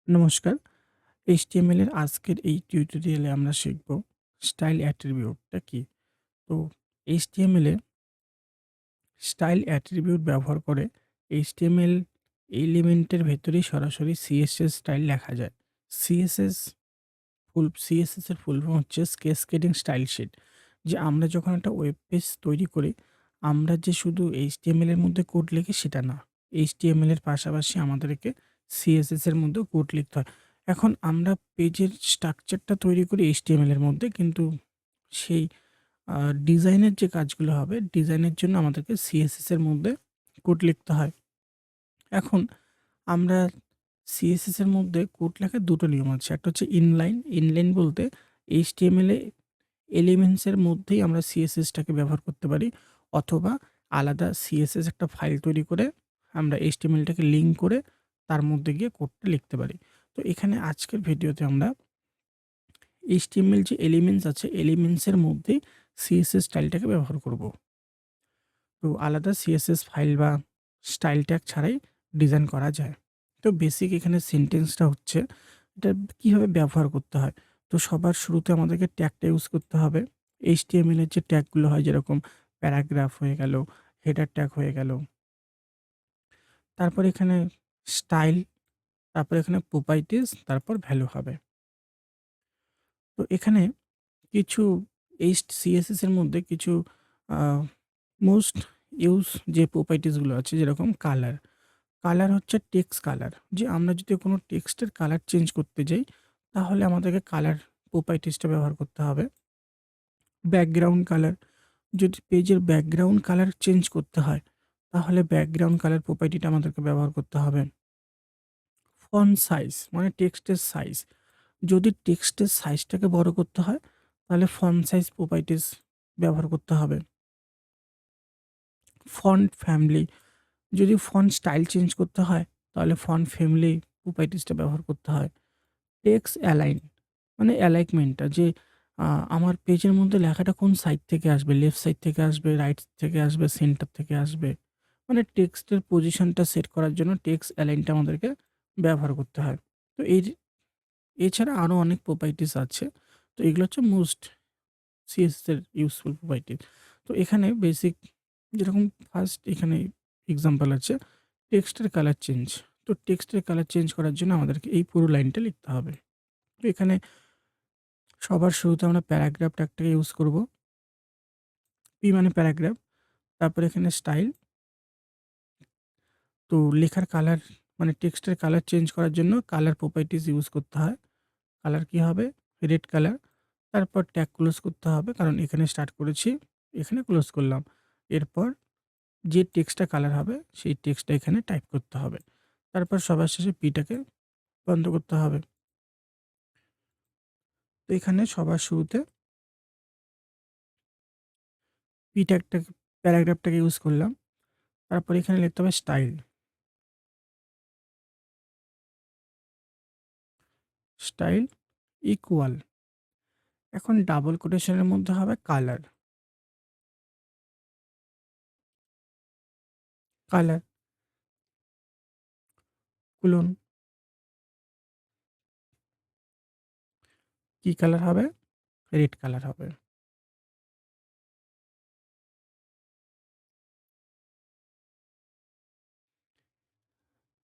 নমস্কার। HTML এর আজকের এই টিউটোরিয়ালে আমরা শিখব স্টাইল অ্যাট্রিবিউটটা কি? তো HTML এ স্টাইল অ্যাট্রিবিউট ব্যবহার করে HTML এলিমেন্টের ভেতরেই সরাসরি CSS স্টাইল লেখা যায়। CSS CSS এর ফুল ফর্ম হচ্ছে ক্যাসকেডিং স্টাইল শীট। যে আমরা যখন একটা ওয়েব পেজ তৈরি করি, আমরা যে শুধু HTML এর মধ্যে কোড লিখি সেটা না। HTML এর পাশাপাশি আমাদেরকে CSS এর মধ্যেও কোড লিখতে হয়। এখন আমরা পেজের স্ট্রাকচারটা তৈরি করি HTML এর মধ্যে, কিন্তু সেই আ ডিজাইনের যে কাজগুলো হবে, ডিজাইনের জন্য আমাদেরকে CSS এর মধ্যে কোড লিখতে হয়। এখন আমরা CSS এর মধ্যে কোড লেখার ২ টো নিয়ম আছে। একটা হচ্ছে ইনলাইন। ইনলাইন বলতে HTML এ এলিমেন্টস এর মধ্যেই আমরা CSS টাকে ব্যবহার করতে পারি, অথবা আলাদা CSS একটা ফাইল তৈরি করে আমরা HTML টাকে লিঙ্ক করে তার মধ্যে গিয়ে কোডটা লিখতে পারি। তো এখানে আজকের ভিডিওতে আমরা HTML যে এলিমেন্টস আছে, এলিমেন্টস এর মধ্যেই CSS স্টাইলটাকে ব্যবহার করব। তো আলাদা CSS ফাইল বা স্টাইল ট্যাগ ছাড়াই ডিজাইন করা যায়। তো বেসিক এখানে সেন্টেন্সটা হচ্ছে এটা কিভাবে ব্যবহার করতে হয়। তো সবার শুরুতে আমাদেরকে ট্যাগটা ইউজ করতে হবে। HTML এর যে ট্যাগগুলো হয়, যেরকম প্যারাগ্রাফ হয়ে গেল, হেডার ট্যাগ হয়ে গেল। তারপর এখানে স্টাইল, তারপর এখানে প্রপার্টিজ, তারপর ভ্যালু হবে। তো এখানে কিছু CSS এর মধ্যে কিছু আ মোস্ট ইউজ যে প্রপার্টিজ গুলো আছে, যেরকম কালার। কালার হচ্ছে টেক্সট কালার। যে আমরা যদি কোনো টেক্সটের কালার চেঞ্জ করতে যাই, তাহলে আমাদেরকে কালার প্রপার্টিজটা ব্যবহার করতে হবে। ব্যাকগ্রাউন্ড কালার, যদি পেজের ব্যাকগ্রাউন্ড কালার চেঞ্জ করতে হয়, তাহলে ব্যাকগ্রাউন্ড কালার প্রপার্টিটা আমাদেরকে ব্যবহার করতে হবে। ফন্ট সাইজ মানে টেক্সটের সাইজ। যদি টেক্সটের সাইজটাকে বড় করতে হয়, তাহলে ফন্ট সাইজ প্রপার্টিজ ব্যবহার করতে হবে। ফন্ট ফ্যামিলি, যদি ফন্ট স্টাইল চেঞ্জ করতে হয়, তাহলে ফন্ট ফ্যামিলি প্রপার্টিজটা ব্যবহার করতে হয়। টেক্সট অ্যালাইন মানে অ্যালাইনমেন্টটা, যে আমার পেজের মধ্যে লেখাটা কোন সাইড থেকে আসবে, লেফট সাইড থেকে আসবে, রাইট থেকে আসবে, সেন্টার থেকে আসবে। মানে টেক্সটের পজিশনটা সেট করার জন্য টেক্সট অ্যালাইনটা আমাদেরকে ব্যবহার করতে হয়। তো এছাড়া আরো অনেক প্রপার্টিজ আছে। তো এগুলো হচ্ছে মোস্ট সিএসএস এর ইউজফুল প্রপার্টিজ। তো এখানে বেসিক, যেরকম ফার্স্ট এখানে এক্সাম্পল আছে টেক্সটের কালার চেঞ্জ। তো টেক্সটের কালার চেঞ্জ করার জন্য আমাদেরকে এই পুরো লাইনটা লিখতে হবে। তো এখানে সবার শুরুতে আমরা প্যারাগ্রাফ ট্যাগটাকে ইউজ করব। পি মানে প্যারাগ্রাফ। তারপরে এখানে স্টাইল। তো লেখার কালার মানে টেক্সটের কালার চেঞ্জ করার জন্য কালার প্রপার্টিজ ইউজ করতে হয়। কালার কি হবে? Red colour. তারপর ট্যাগ ক্লোজ করতে হবে, কারণ এখানে স্টার্ট করেছি, এখানে ক্লোজ করলাম। এরপর যে টেক্সটটা কালার হবে সেই টেক্সটটা এখানে টাইপ করতে হবে। তারপর সবার শেষে পিটাকে বন্ধ করতে হবে। তো এখানে সবার শুরুতে পি ট্যাগটাকে প্যারাগ্রাফটাকে ইউজ করলাম। তারপর এখানে লিখতে হবে স্টাইল। Style equal. এখন ডাবল কোটেশনের মধ্যে হবে কালার। Colour colon. কি কালার হবে? রেড কালার হবে।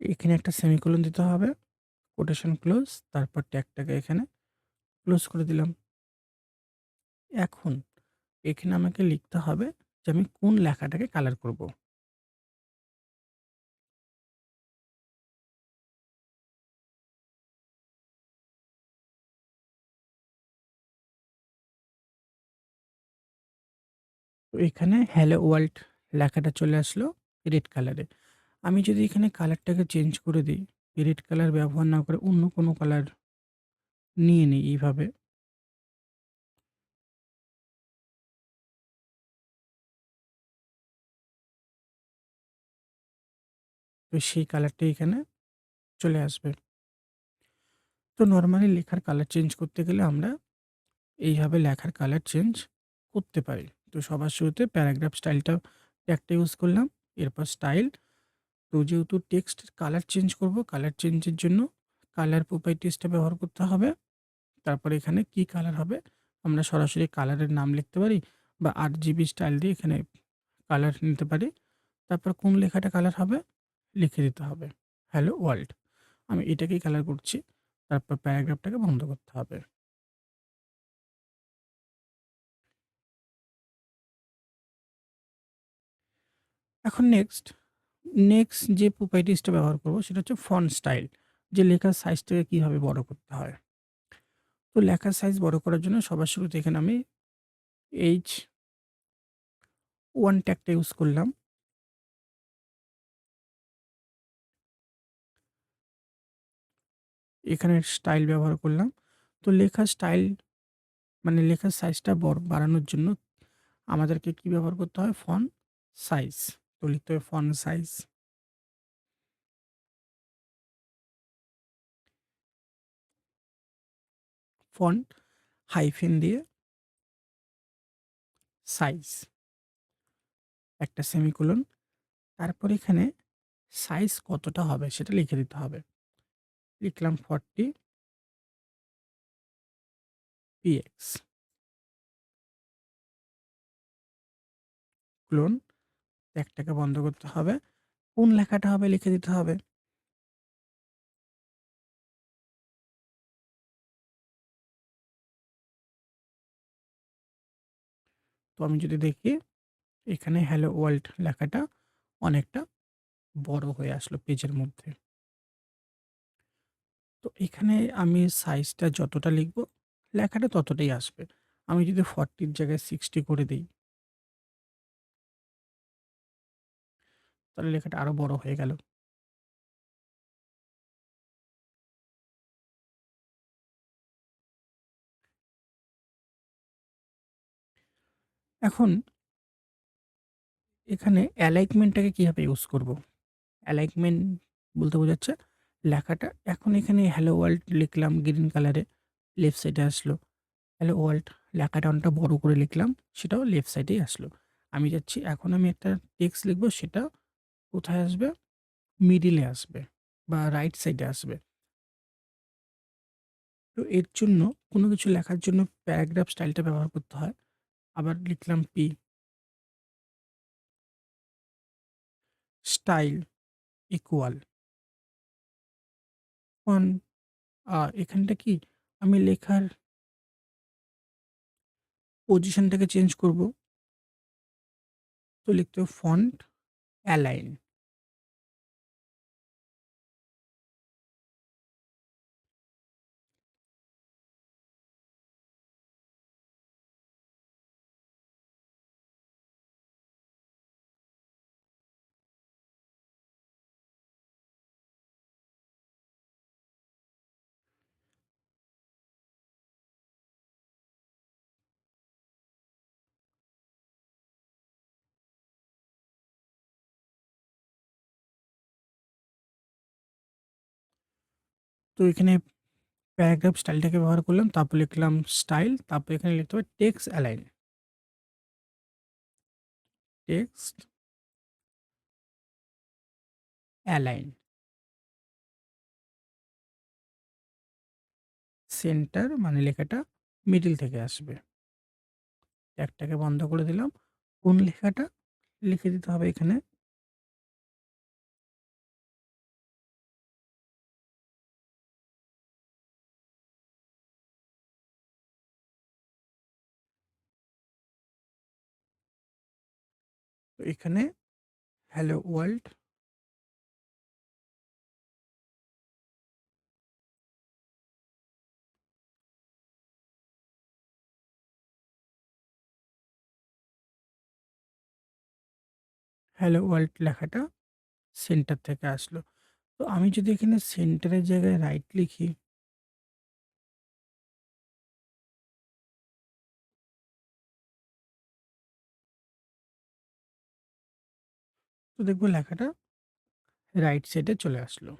এখানে একটা সেমিকোলন দিতে হবে। Quotation close. তারপর ট্যাগটাকে এখানে ক্লোজ করে দিলাম। এখন এখানে আমাকে লিখতে হবে যে আমি কোন লেখাটাকে কালার করব। তো এখানে হ্যালো ওয়ার্ল্ড লেখাটা চলে আসলো রেড কালারে। আমি যদি এখানে কালারটাকে চেঞ্জ করে দিই, রেড কালার ব্যবহার না করে অন্য কোনো কালার নিয়ে নিই এইভাবে, তো সেই কালারটাই এখানে চলে আসবে। তো নরমালি লেখার কালার চেঞ্জ করতে গেলে আমরা এইভাবে লেখার কালার চেঞ্জ করতে পারি। তো সবার শুরুতে প্যারাগ্রাফ স্টাইলটা একটা ইউজ করলাম। এরপর স্টাইল। তো যেহেতু টেক্সট কালার চেঞ্জ করব, কালার চেঞ্জের জন্য কালার প্রপার্টিসটা ব্যবহার করতে হবে। তারপরে এখানে কি কালার হবে আমরা সরাসরি কালারের নাম লিখতে পারি বা RGB স্টাইল দিয়ে এখানে কালার নিতে পারি। তারপর কোন লেখাটা কালার হবে লিখে দিতে হবে। Hello world. আমি এটাকেই কালার করছি। তারপর প্যারাগ্রাফটাকে বন্ধ করতে হবে। এখন নেক্সট যে প্রপার্টিসটা ব্যবহার করব সেটা হচ্ছে ফন্ট স্টাইল। যে লেখার সাইজটাকে কিভাবে বড় করতে হয়। তো লেখার সাইজ বড় করার জন্য সবার শুরুতে এখানে আমি H1 ট্যাগটা ইউজ করলাম। এখানে স্টাইল ব্যবহার করলাম। তো লেখার স্টাইল মানে লেখার সাইজটা বাড়ানোর জন্য আমাদেরকে কি ব্যবহার করতে হয়? Font size. তো লিখতে হবে ফন্ট সাইজ। ফন্ট হাইফেন দিয়ে সাইজ একটা সেমিকোলন। তারপর এখানে সাইজ কতটা হবে সেটা লিখে দিতে হবে। লিখলাম 40 px ক্লোন। ট্যাগটাকে বন্ধ করতে হবে। কোন লেখাটা হবে লিখে দিতে হবে। তো আমি যদি দেখি এখানে হ্যালো ওয়ার্ল্ড লেখাটা অনেকটা বড় হয়ে আসলো পেজের মধ্যে। তো এখানে আমি সাইজটা যতটা লিখব, লেখাটা ততটাই আসবে। আমি যদি 40 র জায়গায় 60 করে দেই, তাহলে লেখাটা আরো বড় হয়ে গেল। এখন এখানে অ্যালাইনমেন্টটাকে কিভাবে ইউজ করব? অ্যালাইনমেন্ট বলতে বোঝাচ্ছে লেখাটা এখন এখানে হ্যালো ওয়ার্ল্ড লিখলাম গ্রিন কালারে, লেফট সাইডে আসলো। হ্যালো ওয়ার্ল্ড লেখাটা অনেকটা বড় করে লিখলাম, সেটাও লেফট সাইডেই আসলো। আমি চাচ্ছি এখন আমি একটা টেক্সট লিখব, সেটা কোথায় আসবে? মিডিলে আসবে বা রাইট সাইডে আসবে। তো এর জন্য কোনো কিছু লেখার জন্য প্যারাগ্রাফ স্টাইলটা ব্যবহার করতে হয়। আবার লিখলাম পি স্টাইল ইকুয়াল অন এখানটা কি আমি লেখার পজিশনটাকে চেঞ্জ করব। তো লিখতে হবে ফন্ট অ্যালাইন। তো এখানে প্যারাগ্রাফ স্টাইলটাকে ব্যবহার করলাম। তারপর লিখলাম স্টাইল। তারপর এখানে লিখতে হবে text align. Text align. Centre মানে লেখাটা মিডল থেকে আসবে। ট্যাগটাকে বন্ধ করে দিলাম। কোন লেখাটা লিখে দিতে হবে এখানে। তো এখানে হ্যালো ওয়ার্ল্ড, হ্যালো ওয়ার্ল্ড লেখাটা সেন্টার থেকে আসলো। তো আমি যদি এখানে সেন্টারের জায়গায় রাইট লিখি, তো দেখবো লেখাটা রাইট সাইডে চলে আসলো।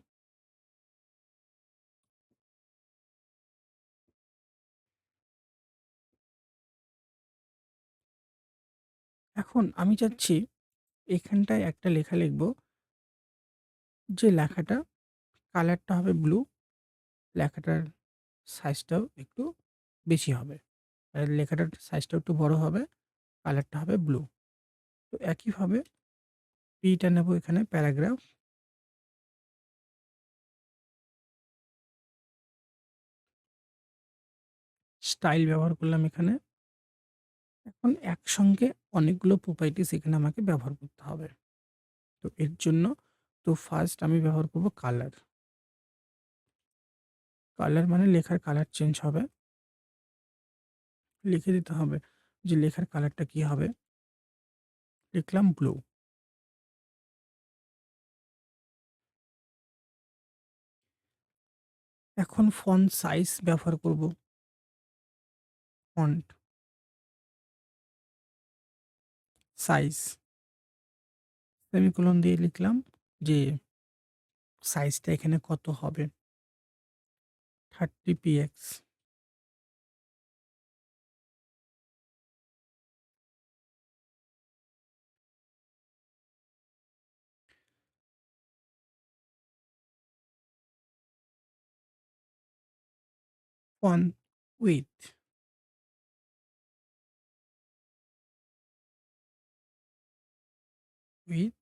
এখন আমি চাচ্ছি এখানটায় একটা লেখা লিখব, যে লেখাটা কালারটা হবে ব্লু। লেখাটার সাইজটাও একটু বেশি হবে। আর লেখাটার সাইজটাও একটু বড় হবে, কালারটা হবে ব্লু। তো একইভাবে পিটা নেব এখানে প্যারাগ্রাফ, স্টাইল ব্যবহার করলাম এখানে। এখন একসঙ্গে অনেকগুলো প্রপার্টিস এখানে আমাকে ব্যবহার করতে হবে। তো এর জন্য ফার্স্ট আমি ব্যবহার করব কালার। কালার মানে লেখার কালার চেঞ্জ হবে। লিখে দিতে হবে যে লেখার কালারটা কি হবে। লিখলাম ব্লু। এখন ফন্ট সাইজ ব্যবহার করব। ফন্ট সাইজ সেমিকোলন দিয়ে লিখলাম যে সাইজটা এখানে কত হবে? 30 px। Font width, width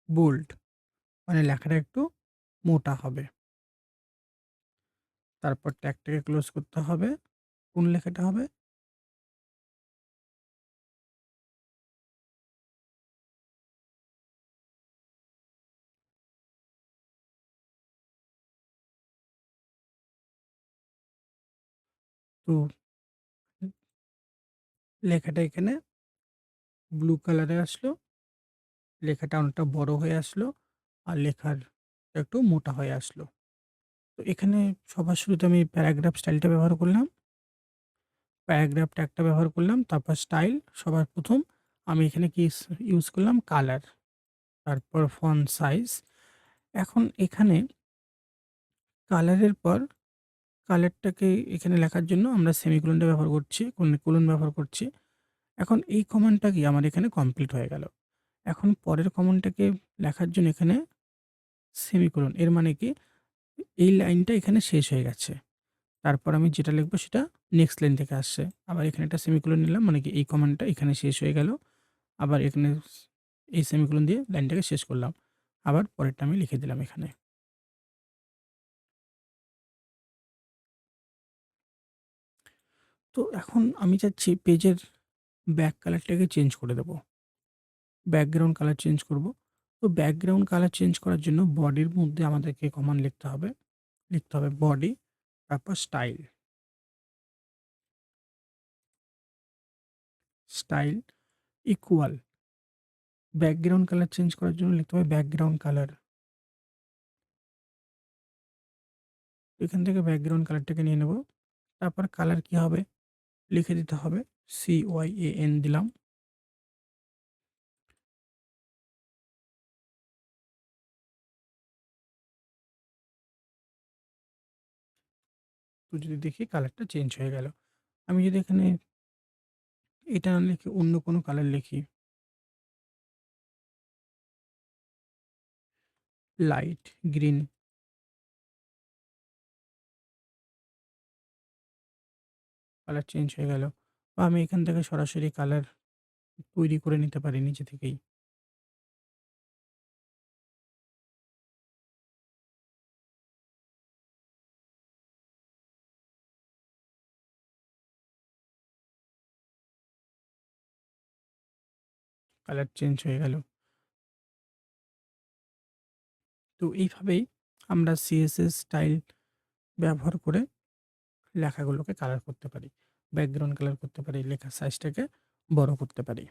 bold মানে লেখাটা একটু মোটা হবে। তারপর ট্যাগটাকে ক্লোজ করতে হবে। কোন লেখাটা হবে? তো লেখাটা এখানে ব্লু কালারে আসলো। লেখাটা অনেকটা বড় হয়ে আসলো। আর লেখার একটু মোটা হয়ে আসলো। তো এখানে সবার শুরুতে আমি প্যারাগ্রাফ স্টাইলটা ব্যবহার করলাম। প্যারাগ্রাফ ট্যাগটা ব্যবহার করলাম। তারপর স্টাইল সবার ১ম আমি এখানে কি ইউজ করলাম? কালার। তারপর ফন্ট সাইজ। এখন এখানে কালারের পর কালারটাকে এখানে লেখার জন্য আমরা সেমিকোলনটা ব্যবহার করছি, কোলন ব্যবহার করছি। এখন এই কমান্ডটা কি আমার এখানে কমপ্লিট হয়ে গেল। এখন পরের কমান্ডটাকে লেখার জন্য এখানে সেমিকোলন। এর মানে কি এই লাইনটা এখানে শেষ হয়ে গেছে। তারপর আমি যেটা লিখবো সেটা নেক্সট লাইন থেকে আসছে। আবার এখানে একটা সেমিকোলন নিলাম মানে কি এই কমান্ডটা এখানে শেষ হয়ে গেল। আবার এখানে এই সেমিকোলন দিয়ে লাইনটাকে শেষ করলাম। আবার পরেরটা আমি লিখে দিলাম এখানে। তো এখন আমি চাচ্ছি পেজের ব্যাক কালারটাকে চেঞ্জ করে দেব। ব্যাকগ্রাউন্ড কালার চেঞ্জ করব। তো ব্যাকগ্রাউন্ড কালার চেঞ্জ করার জন্য বডির মধ্যে আমাদেরকে কমান্ড লিখতে হবে। লিখতে হবে বডি, তারপর style. Style equal background colour change করার জন্য লিখতে হবে ব্যাকগ্রাউন্ড কালার। এখান থেকে ব্যাকগ্রাউন্ড কালারটাকে নিয়ে নেব। তারপর কালার কি হবে? লিখে দিতে হবে CYAN দিলাম। তো যদি দেখি কালারটা চেঞ্জ হয়ে গেল। আমি যদি এখানে এটা না লিখে অন্য কোনো কালার লিখি, লাইট গ্রিন, কালার চেঞ্জ হয়ে গেল। বা আমি এখান থেকে সরাসরি কালার তৈরি করে নিতে পারি নিজে থেকেই। কালার চেঞ্জ হয়ে গেল। তো এইভাবেই আমরা CSS স্টাইল ব্যবহার করে লেখাগুলোকে কালার করতে পারি। ব্যাকগ্রাউন্ড কালার করতে পারি, লেখার সাইজটাকে বড় করতে পারি।